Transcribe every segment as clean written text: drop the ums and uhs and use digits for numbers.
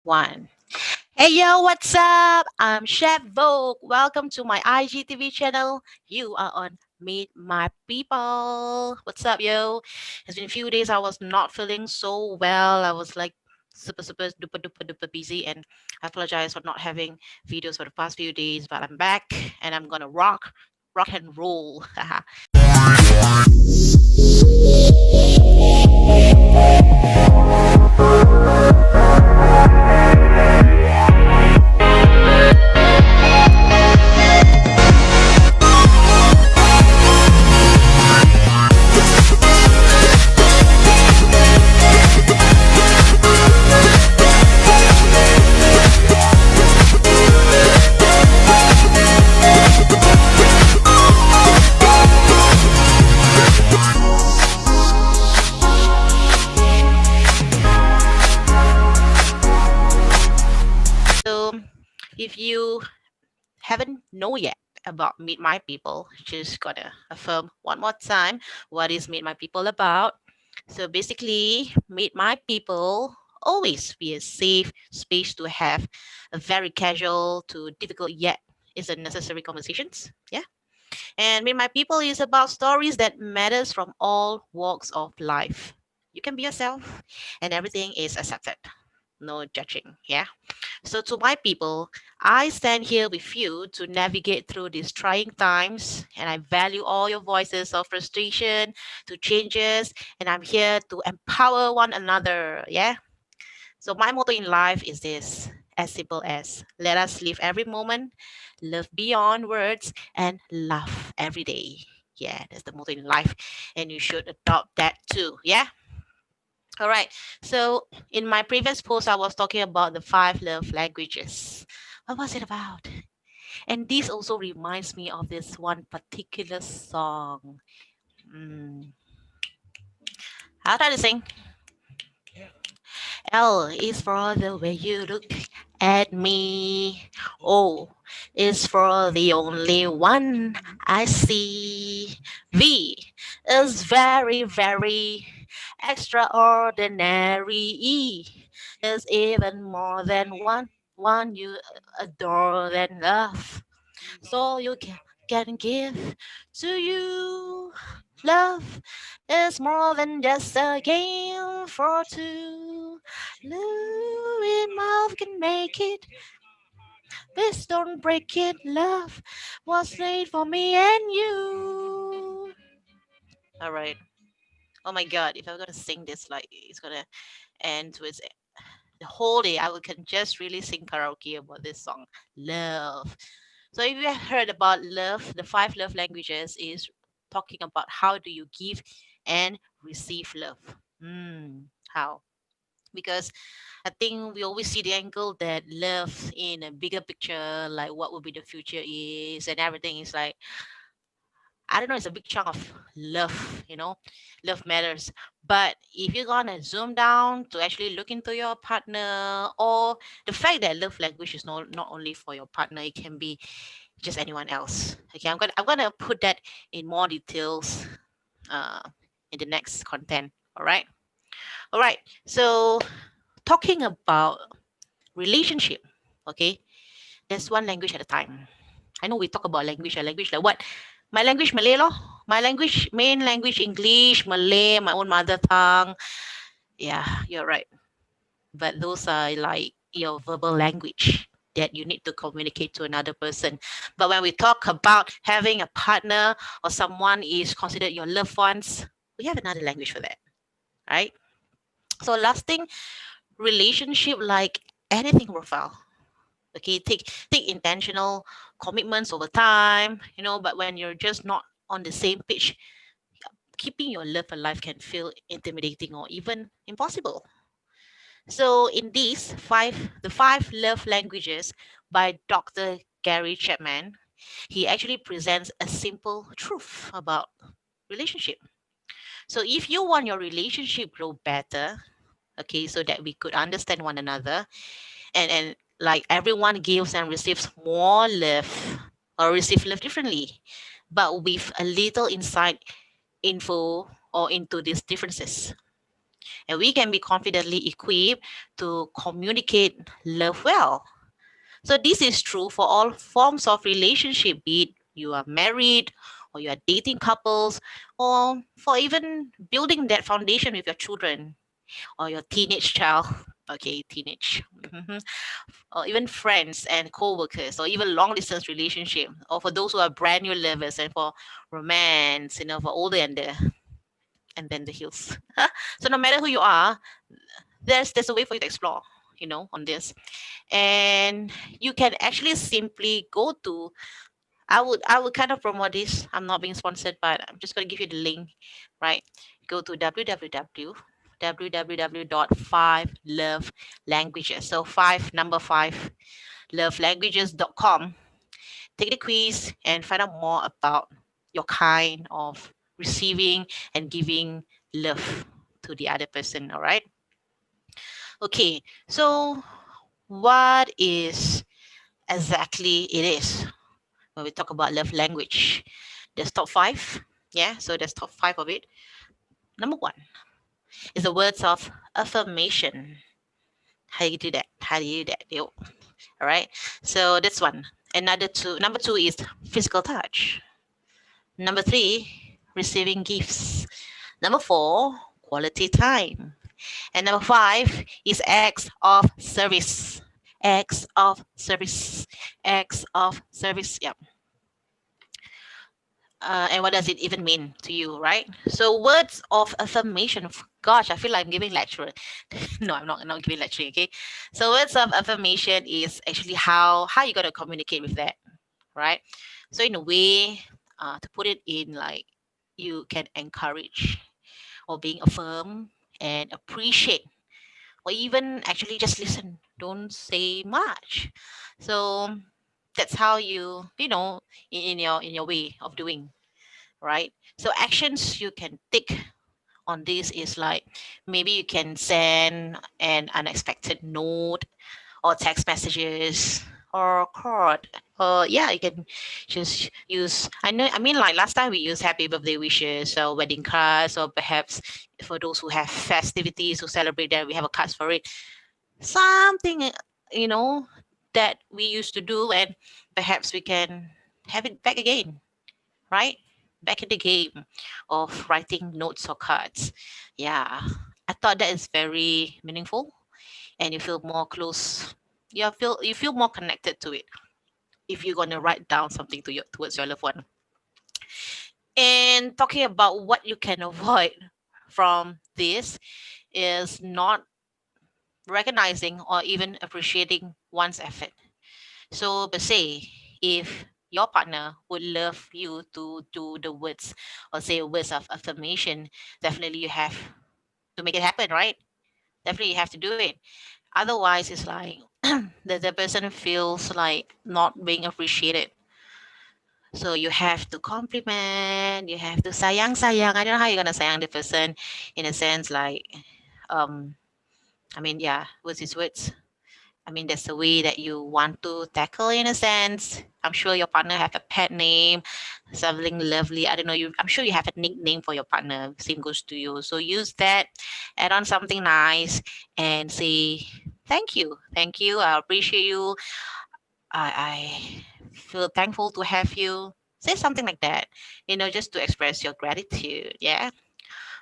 one. Hey yo, what's up? I'm Chef Vogue. Welcome to my IGTV channel. You are on Meet My People. What's up, yo? It's been a few days. I was not feeling so well. I was like super duper busy, and I apologize for not having videos for the past few days. But I'm back, and I'm gonna rock and roll. So, if you haven't know yet about Meet My People, just gotta affirm one more time what is Meet My People about. So basically, Meet My People always be a safe space to have a very casual to difficult yet is a necessary conversations. Yeah. And Meet My People is about stories that matters from all walks of life. You can be yourself and everything is accepted. No judging. Yeah. So, to my people, I stand here with you to navigate through these trying times, and I value all your voices of frustration to changes, and I'm here to empower one another. Yeah. So, my motto in life is this as simple as let us live every moment, love beyond words, and laugh every day. Yeah, that's the motto in life, and you should adopt that too. Yeah. All right. So in my previous post, I was talking about the five love languages. What was it about? And this also reminds me of this one particular song. Mm. I'll try to sing. L is for the way you look at me. O is for the only one I see. V is very, very extraordinary. E is even more than one you adore than love. So you can give to you. Love is more than just a game for two. Louis mouth can make it. Please don't break it. Love was made for me and you. All right. Oh my God! If I'm gonna sing this, like it's gonna end with the whole day. Can just really sing karaoke about this song, love. So if you have heard about love, the five love languages is talking about how do you give and receive love. How? Because I think we always see the angle that love in a bigger picture, like what will be the future is, and everything is like I don't know, it's a big chunk of love, love matters. But if you're gonna zoom down to actually look into your partner, or the fact that love language is not only for your partner, it can be just anyone else. Okay, I'm gonna put that in more details uh in the next content. All right. All right. So talking about relationship, okay, there's one language at a time. I know we talk about language like what? My language Malay lor. My language, main language English, Malay, my own mother tongue. Yeah, you're right. But those are like your verbal language that you need to communicate to another person. But when we talk about having a partner or someone is considered your loved ones, we have another language for that, right? So lasting relationship like anything profile. Okay, take intentional commitments over time, but when you're just not on the same page, keeping your love alive can feel intimidating or even impossible. So in the five love languages by Dr. Gary Chapman, he actually presents a simple truth about relationship. So if you want your relationship grow better, okay, so that we could understand one another, and like everyone gives and receives more love or receive love differently, but with a little insight info or into these differences. And we can be confidently equipped to communicate love well. So this is true for all forms of relationship, be it you are married or you are dating couples, or for even building that foundation with your children or your teenage child. Okay, teenage. Mhm. Or even friends and co-workers, or even long distance relationship, or for those who are brand new lovers, and for romance, for older and then the hills. So no matter who you are, there's a way for you to explore, on this. And you can actually simply go to, I would kind of promote this. I'm not being sponsored, but I'm just going to give you the link, right? Go to www.5lovelanguages. So five, number five, lovelanguages.com. Take the quiz and find out more about your kind of receiving and giving love to the other person. All right. Okay. So what is exactly it is when we talk about love language? There's top five. Yeah. So there's top five of it. Number one is the words of affirmation. How do you do that? How do you do that? Yo. All right. So that's one. Another two. Number two is physical touch. Number three, receiving gifts. Number four, quality time. And number five is acts of service. Acts of service. Acts of service. Yeah. And what does it even mean to you, right? So words of affirmation. Gosh, I feel like I'm giving lecture. No, I'm not giving lecture. Okay. So words of affirmation is actually how you gotta communicate with that, right? So in a way, to put it in like you can encourage or being affirm and appreciate, or even actually just listen, don't say much. So that's how you in your way of doing, right? So actions you can take on this is like, maybe you can send an unexpected note or text messages or card. Or yeah, you can just use, I mean, like last time we used happy birthday wishes or wedding cards, or perhaps for those who have festivities who celebrate that, we have a cards for it. Something, you know that we used to do, and perhaps we can have it back again, right? Back in the game of writing notes or cards. Yeah, I thought that is very meaningful, and you feel more close. You feel more connected to it if you're gonna write down something towards your loved one. And talking about what you can avoid from this is not recognizing or even appreciating one's effort. So, but say if your partner would love you to do the words or say words of affirmation, definitely you have to make it happen, right? Definitely you have to do it. Otherwise, it's like the person feels like not being appreciated. So you have to compliment, you have to sayang sayang. I don't know how you're gonna sayang the person in a sense like, um I mean, yeah, what's his words? I mean, that's the way that you want to tackle in a sense. I'm sure your partner have a pet name, something lovely. I don't know. I'm sure you have a nickname for your partner. Same goes to you. So use that, add on something nice, and say thank you. I appreciate you. I feel thankful to have you. Say something like that, just to express your gratitude. Yeah.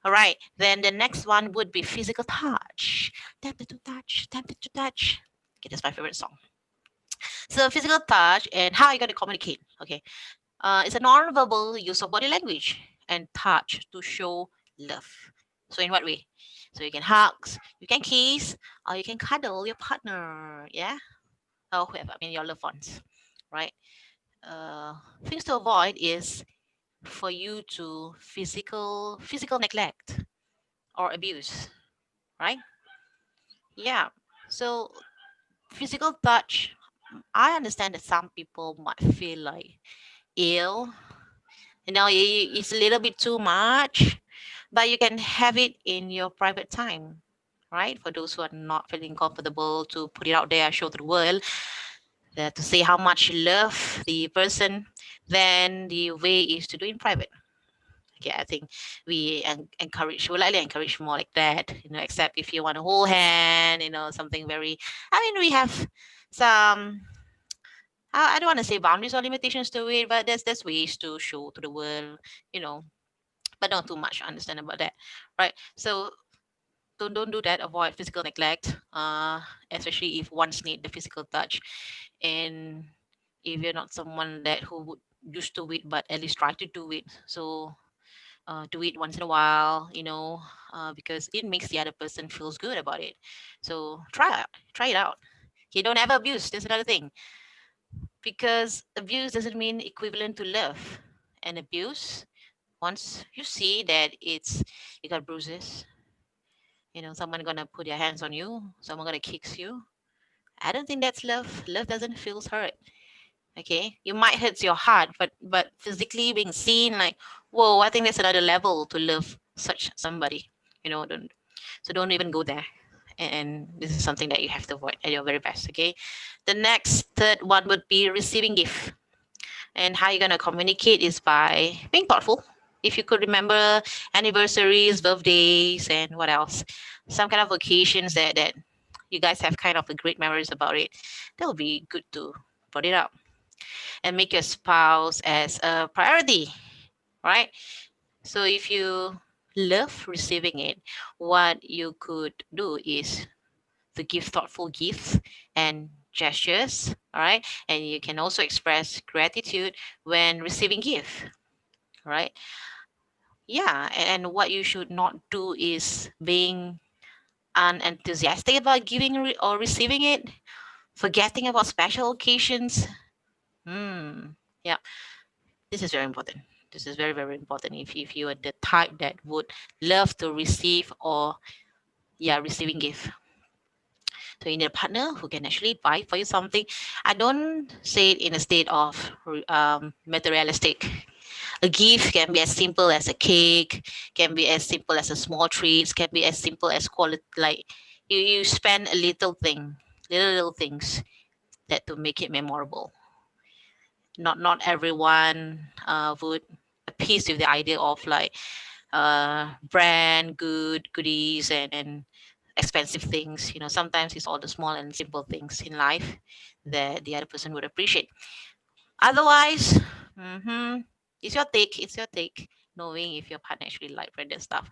All right. Then the next one would be physical touch. Tempted to touch, tempted to touch. Okay, that's my favorite song. So physical touch and how you're going to communicate. Okay. It's a non-verbal use of body language and touch to show love. So in what way? So you can hug, you can kiss, or you can cuddle your partner. Yeah. Or whoever. I mean your loved ones. Right. Things to avoid is for you to physical neglect or abuse. Right. Yeah. So physical touch, I understand that some people might feel like ill. It's a little bit too much, but you can have it in your private time, right? For those who are not feeling comfortable to put it out there, show to the world, to say how much you love the person, then the way is to do it in private. Okay, I think we likely encourage more like that, except if you want to hold hand, something very, I mean, we have some, I don't want to say boundaries or limitations to it, but there's ways to show to the world, you know, but not too much. Understand about that, right? So don't do that. Avoid physical neglect, especially if one's need the physical touch, and if you're not someone that who would used to it, but at least try to do it. So do it once in a while, because it makes the other person feels good about it. So try it out. You don't ever abuse. That's another thing, because abuse doesn't mean equivalent to love. And abuse, once you see that you got bruises, someone gonna put their hands on you, someone gonna kicks you. I don't think that's love. Love doesn't feel hurt. Okay, you might hurt your heart, but physically being seen, like, whoa, I think that's another level to love such somebody. Don't, so don't even go there. And this is something that you have to avoid at your very best. Okay, the next third one would be receiving gift. And how you're going to communicate is by being thoughtful. If you could remember anniversaries, birthdays, and what else, some kind of occasions that you guys have kind of a great memories about it, that would be good to put it up and make your spouse as a priority, right? So if you love receiving it, what you could do is to give thoughtful gifts and gestures, all right? And you can also express gratitude when receiving gift, right? Yeah, and what you should not do is being unenthusiastic about giving or receiving it, forgetting about special occasions. Yeah, this is very important. This is very, very important. If you are the type that would love to receive or, yeah, receiving gift. So you need a partner who can actually buy for you something. I don't say it in a state of materialistic. A gift can be as simple as a cake, can be as simple as a small treat, can be as simple as quality. Like you spend a little things that to make it memorable. Not everyone would appease with the idea of like brand goodies and expensive things. Sometimes it's all the small and simple things in life that the other person would appreciate. Otherwise, mm-hmm, it's your take, knowing if your partner actually like branded stuff.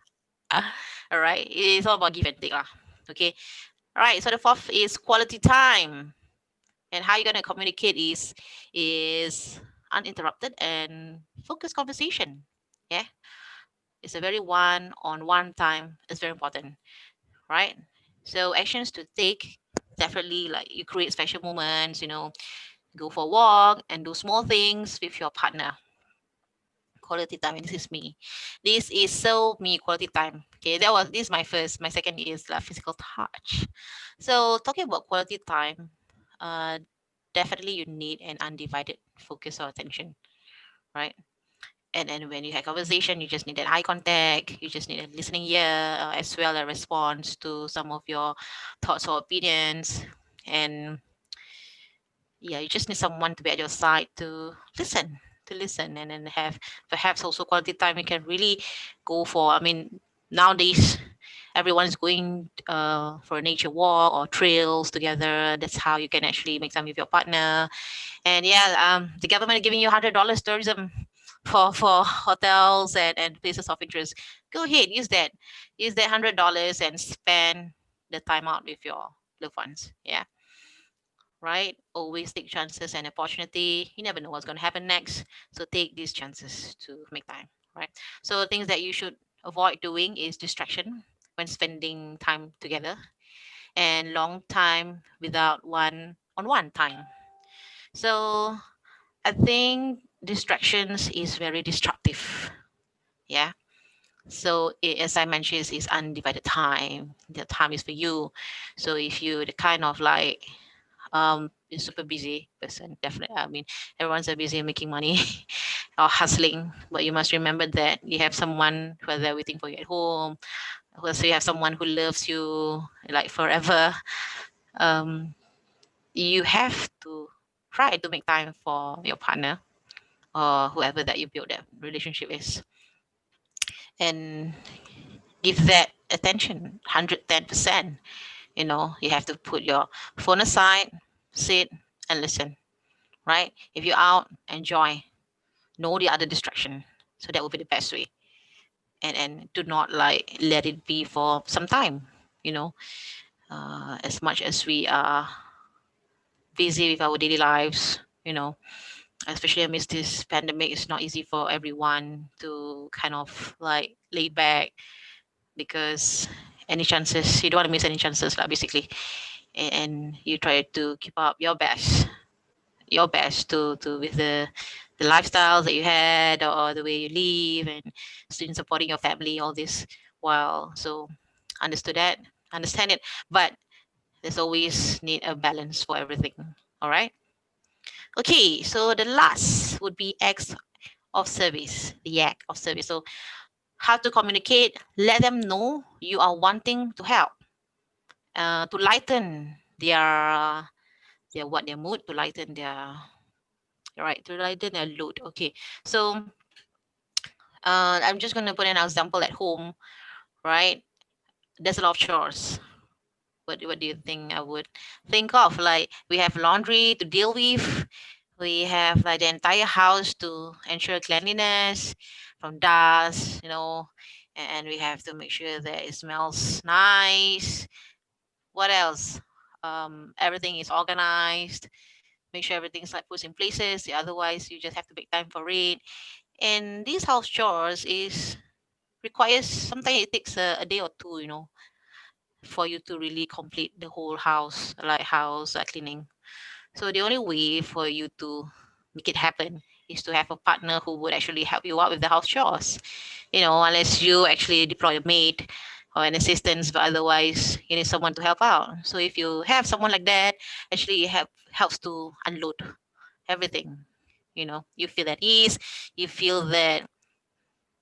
All right, it's all about give and take lah. Okay, all right, so the fourth is quality time. And how you're going to communicate is uninterrupted and focused conversation. Yeah, it's a very one-on-one time. It's very important, right? So actions to take, definitely, like you create special moments, go for a walk and do small things with your partner. Quality time, and this is me. This is so me, quality time. Okay, this is my first. My second is physical touch. So talking about quality time, uh, definitely you need an undivided focus or attention, right? And when you have conversation, you just need an eye contact, you just need a listening ear, as well a response to some of your thoughts or opinions. And yeah, you just need someone to be at your side to listen and then have perhaps also quality time you can really go for. I mean, nowadays everyone's going for a nature walk or trails together. That's how you can actually make time with your partner. And yeah, the government is giving you $100 tourism for hotels and places of interest. Go ahead, use that $100 and spend the time out with your loved ones. Yeah, right. Always take chances and opportunity. You never know what's going to happen next, so take these chances to make time. Right. So things that you should avoid doing is distraction when spending time together, and long time without one-on-one time. So I think distractions is very destructive. Yeah. So as I mentioned, is undivided time. The time is for you. So if you the kind of like is super busy person, definitely. I mean, everyone's so busy making money or hustling, but you must remember that you have someone who are there waiting for you at home. Also, you have someone who loves you like forever. Um, you have to try to make time for your partner or whoever that you build that relationship is. and give that attention 110%. You have to put your phone aside, sit and listen, right? If you're out, enjoy, know the other distraction. So that would be the best way. And do not like let it be for some time, you know, as much as we are busy with our daily lives, especially amidst this pandemic, it's not easy for everyone to kind of like lay back because any chances, you don't want to miss any chances, like basically. And you try to keep up your best to with the lifestyles that you had or the way you live and still supporting your family all this while. So understood that, understand it, but there's always need a balance for everything. All right. Okay, so the last would be acts of service, the act of service. So how to communicate, let them know you are wanting to help, to lighten their mood, to lighten their right, to lighten their load. Okay, so I'm just gonna put an example at home, right? There's a lot of chores. What do you think I would think of? Like we have laundry to deal with. We have like the entire house to ensure cleanliness from dust, and we have to make sure that it smells nice. What else? Everything is organized. Make sure everything's like put in places. Otherwise, you just have to make time for it. And these house chores is requires sometimes it takes a day or two, for you to really complete the whole house, like house cleaning. So the only way for you to make it happen is to have a partner who would actually help you out with the house chores. Unless you actually deploy a maid or an assistant, but otherwise you need someone to help out. So if you have someone like that, actually it helps to unload everything. You feel at ease. You feel that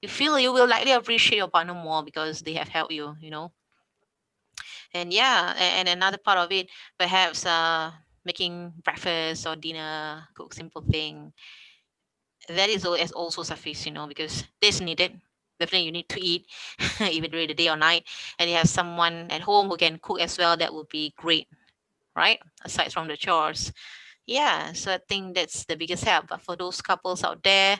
you will likely appreciate your partner more because they have helped you. And yeah, and another part of it, perhaps making breakfast or dinner, cook simple thing. That is also sufficient, because this needed. Definitely, you need to eat, even during the day or night, and you have someone at home who can cook as well. That would be great, right? Aside from the chores, yeah. So I think that's the biggest help. But for those couples out there,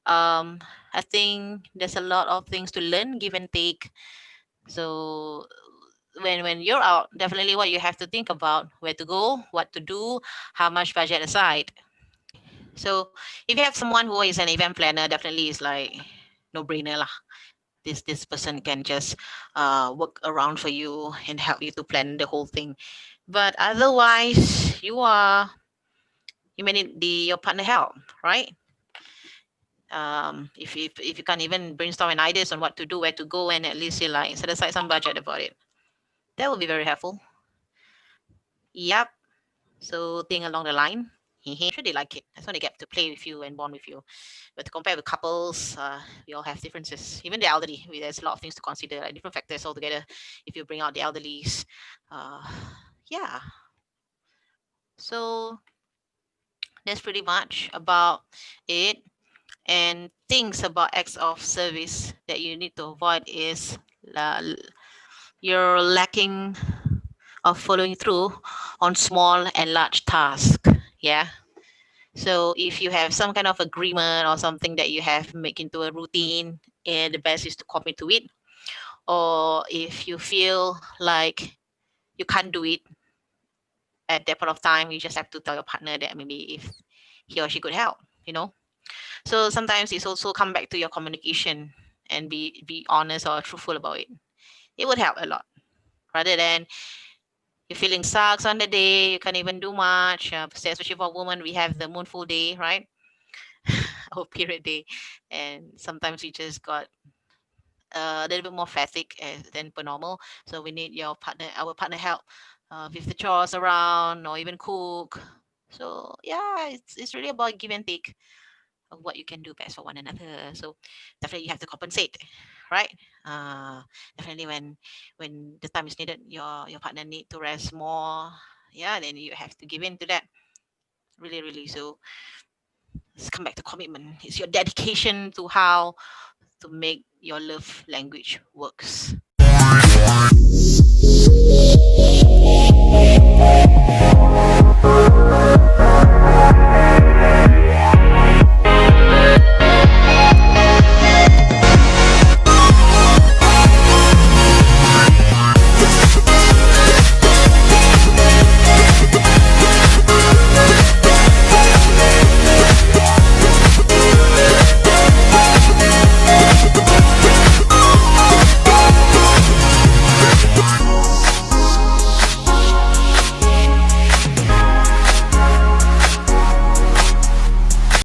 I think there's a lot of things to learn, give and take. So when you're out, definitely what you have to think about where to go, what to do, how much budget aside. So if you have someone who is an event planner, definitely is like no brainer lah. This person can just work around for you and help you to plan the whole thing. But otherwise, you may need your partner help, right? If you can't even brainstorm an ideas on what to do, where to go, and at least you like set aside some budget about it, that would be very helpful. Yep. So think along the line. Sure they like it. That's when they get to play with you and bond with you. But to compare with couples, we all have differences. Even the elderly, there's a lot of things to consider, like different factors altogether. If you bring out the elderlies, uh, yeah. So that's pretty much about it. And things about acts of service that you need to avoid is uh, you're lacking of following through on small and large tasks. Yeah. So if you have some kind of agreement or something that you have make into a routine, and the best is to commit to it. Or if you feel like you can't do it at that point of time, you just have to tell your partner that maybe if he or she could help, you know. So sometimes it's also come back to your communication and be honest or truthful about it. It would help a lot rather than your feeling sucks on the day, you can't even do much. Especially for women, we have the moonful day, right? Or period day, and sometimes we just got a little bit more fatigue than per normal. So we need our partner help with the chores around or even cook. So yeah, it's really about give and take of what you can do best for one another. So definitely you have to compensate, right? Uh, Definitely when the time is needed, your partner need to rest more. Yeah, then you have to give in to that. Really, really. So let's come back to commitment. It's your dedication to how to make your love language works.